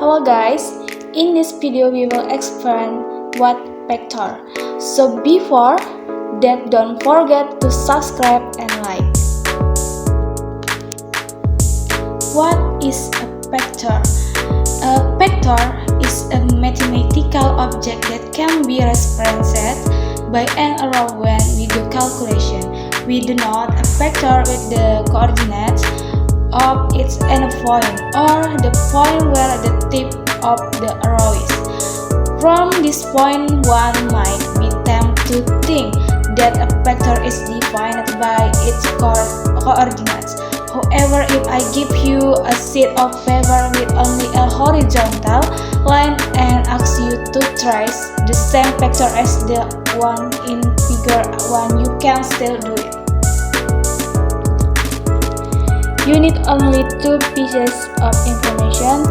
Hello guys, in this video we will explain what vector. So before that, don't forget to subscribe and like. What is a vector? A vector is a mathematical object that can be represented by an arrow when we do calculation. We denote a vector with the coordinates of its endpoint or the point where the tip of the arrow is. From this point, one might be tempted to think that a vector is defined by its coordinates. However, if I give you a sheet of paper with only a horizontal line and ask you to trace the same vector as the one in figure 1, you can still do it. You need only two pieces of information.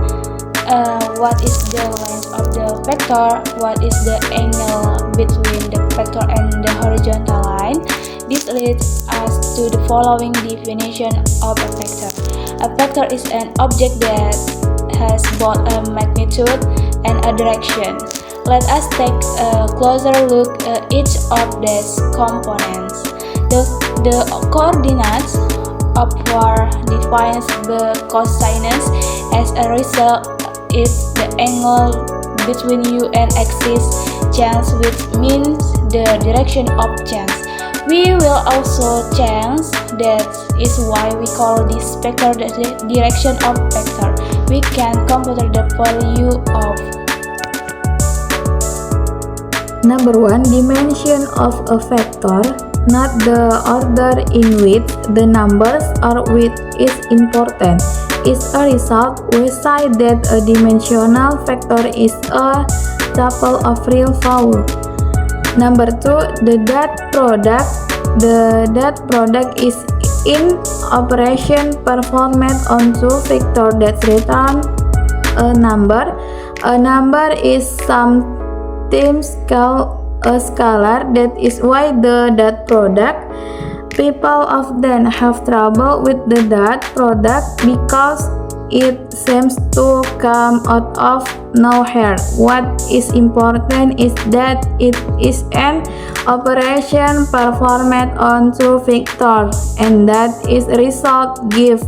What is the length of the vector? What is the angle between the vector and the horizontal line? This leads us to the following definition of a vector. A vector is an object that has both a magnitude and a direction. Let us take a closer look at each of these components. The coordinates of where defines the cosinus. As a result, is the angle between u and axis change, which means the direction of change. We will also change. That is why we call this vector the direction of vector. We can compute the value of Number 1. Dimension of a vector. Not the order in which the numbers are with is important. As a result, we say that a dimensional vector is a tuple of real value. Number 2. The dot product. The dot product is an operation performed on two vectors that return a number. A number is sometimes called a scalar. That is why the dot product. People often have trouble with the dot product because it seems to come out of nowhere. What is important is that it is an operation performed on two vectors, and that is result gives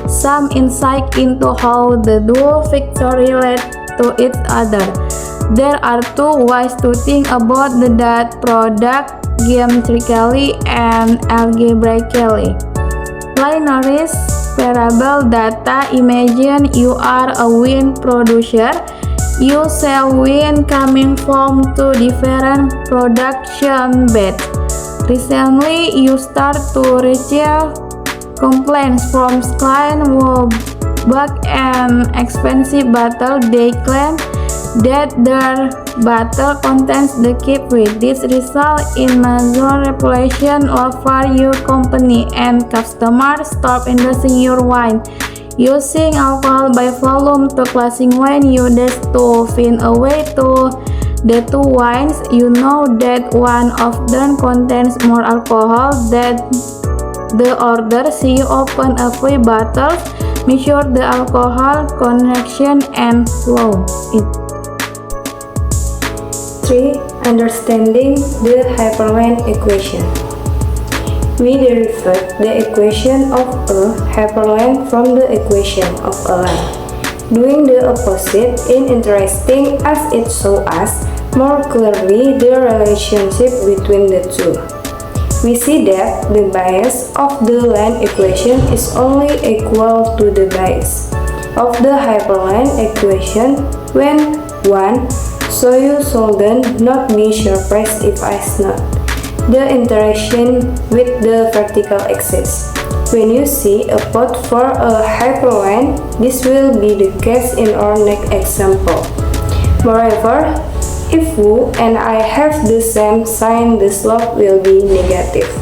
some insight into how the two vectors relate to each other. There are two ways to think about the dot product: geometrically and algebraically. Planaris parable data. Imagine you are a wine producer. You sell wine coming from two different production beds. Recently, you start to receive complaints from clients who bought an expensive bottle. They claim that their bottle contains the keep-weight. This results in major reputation over your company, and customers stop endorsing your wine. Using alcohol by volume to classing wine, you dash to find a way to the two wines. You know that one of them contains more alcohol than the other, so you open a few bottles, measure the alcohol concentration, and flow it. 3. Understanding the hyperlength equation. We derive the equation of a hyperlength from the equation of a line. Doing the opposite is interesting as it shows us more clearly the relationship between the two. We see that the base of the line equation is only equal to the base of the hyperlength equation when 1. So you should not be surprised if I note the interaction with the vertical axis. When you see a plot for a hyperlength, this will be the case in our next example. Moreover, if U and I have the same sign, the slope will be negative.